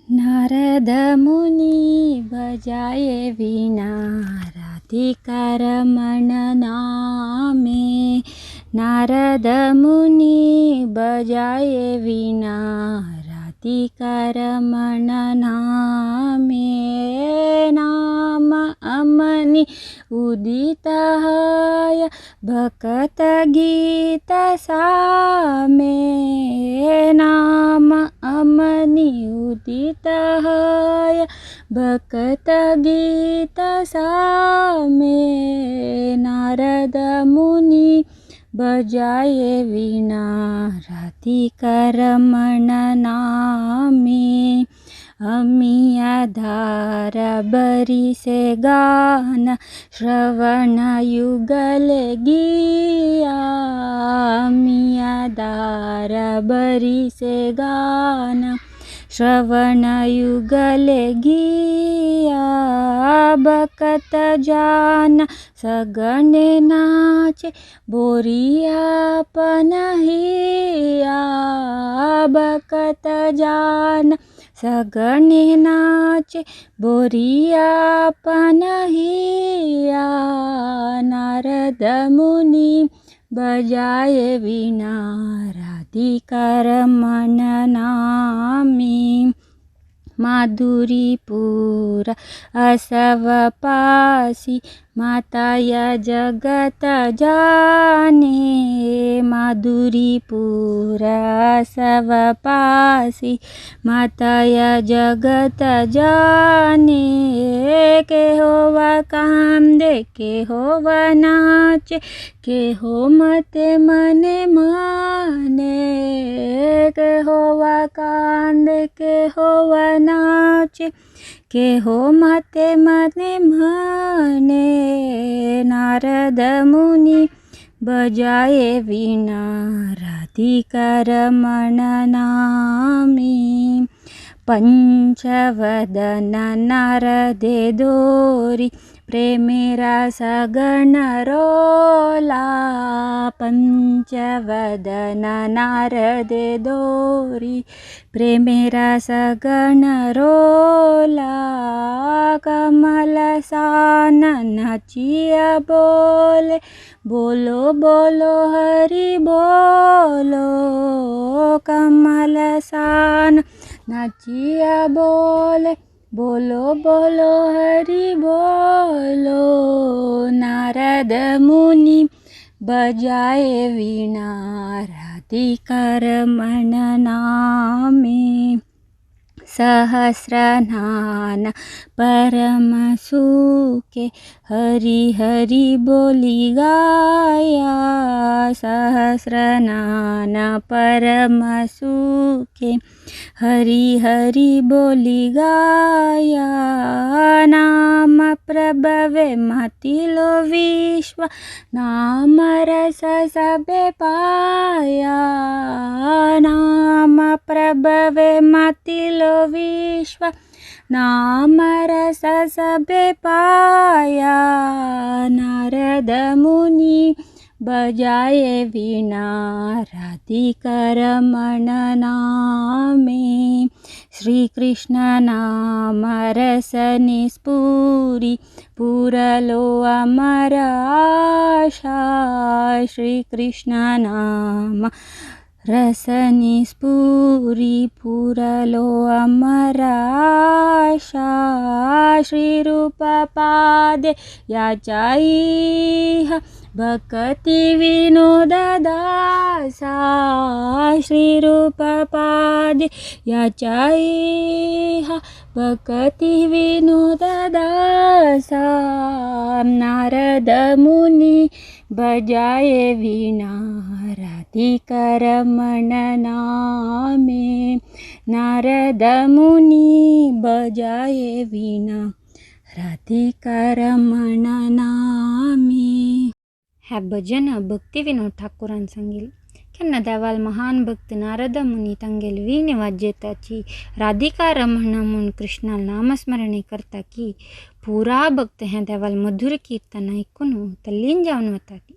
नारद मुनि बजाए वीणा राधिका रमण नामे। नारद मुनि बजाए वीणा राधिका रमण नामे। नाम अमनि उदित हय भकत गीत सामे। नाम अमनि उदित हय भकत गीत सामे। नारद मुनि बजाए वीणा राधिका रमण नामे। अमी आधार बरी से गान श्रवण युगल गिया। अमी आधार बरी से गान श्रवण युगल गिया। बकत जान सगने नाचे बोरिया पनहिया। बकत जान सगने नाचे बोरिया पनहिया। नारद मुनि बजाए वीणा राधिका रमण नामे। माधुरीपुर असव पासी माताया जगत जाने। माधुरीपुर असव पासी माताया जगत जाने। के होवा कांदे के होवा नाचे के हो मते मने माने। के होवा कांदे के होवा नाचे के हो मते मने माने। नारद मुनि बजाए वीणा राधिका रमण नामे। पंचवदन नारदे दोरी प्रेमेरा सगण रोला। पंचवदन नारदे दोरी प्रेमेरा सगण रोला। कमल सान नाचिया बोले बोलो बोलो हरि बोलो। कमल सान नाचिया बोले बोलो बोलो हरि बोलो। नारद मुनि बजाए वीणा राधिका रमण नामे। सहस्रनान परम सुखे हरि हरि बोली गाया। सहस्रनान परम सुखे हरि हरि बोली गाया। नाम प्रभवे मतिलो विश्व नाम रस सबे पाया। नाम प्रभवे मतिलो विश्व नाम रस सबे पाया। नारद मुनि बजाए वीणा राधिका रमण नामे। श्री कृष्ण नाम रस निस्फुरी पुरलो अमर आशा। श्री कृष्ण नाम रस निस्फुरी पुरलो अमर आशा। श्री रूप पादे याचाईह भक्ति विनोद दासा। श्री रूप पादे याचाईह भक्ति विनोद दासा। नारद मुनि बजाए वीणा राधिका रमण नामे। नारद मुनि बजाए वीणा राधिका रमण नामे। ह्या भजन भक्ती विनोद ठाकूरान सांगेल. केन्ना देवाल महान भक्त नारद मुनी तांगेल वीणे वाजयताची राधिका रमण म्हूण कृष्णाल नामस्मरणे करता की पुरा भक्त हें देवाल मधुर कीर्तन आयकून तल्लीन जावन वता ती.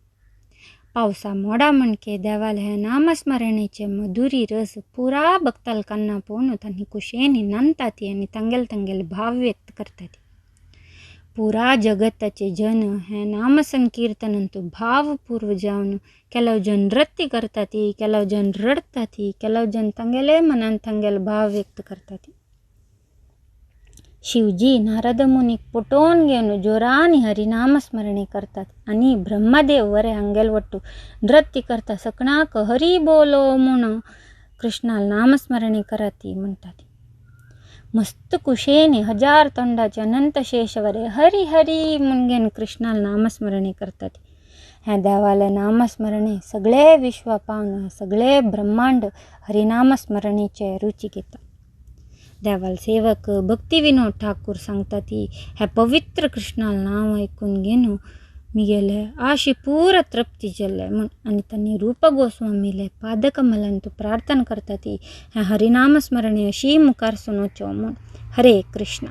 पावसा मोडा म्हणके देवाला ह्या नामस्मरणेचे मधुरी रस पुरा भक्तालकांना पोवन तांणी कुशेनी नंताती आणि ತಂಗೆಲ್ ತಂಗೆಲ್ भाव व्यक्त करतात. पुरा जगताचे जन हे नामसंकीर्तनंतू भावपूर्व जावन ಕೆಲವು ಜನ ನೃತ್ಯ करतात, ಕೆಲವು ಜನ रडतात, ಕೆಲವು ಜನ ತಂಗೆले मनान ತಂಗೆल भाव व्यक्त करतात. शिवजी नारद मुनीक पटोवन घेवन जोरानी हरिनामस्मरणे करतात आणि ब्रह्मदेव वरे हांगेल वट्टू नृत्य करता सकणाक हरी बोलो म्हणून कृष्णाल नामस्मरणे कराती म्हणतात. मस्त कुशेने 1000 तोंडाचे अनंत शेषवरे हरी हरी म्हणून कृष्णाल नामस्मरणे करतात. ह्या देवाला नामस्मरणे सगळे विश्व पावन सगळे ब्रह्मांड हरिनामस्मरणेचे रुची घेतात. देवाल सेवक भक्ती विनोद ठाकूर सांगतात ह्या पवित्र कृष्णाल नाव ऐकून घेणू मी गेले आशी पूर तृप्ती जल्ले म्हण आणि त्यांनी रूप गोस्वामीले पादकमलांतू प्रार्थना करतात ह्या हरिनामस्मरणे अशी मुखार सुनोच्यो म्हण. हरे कृष्ण.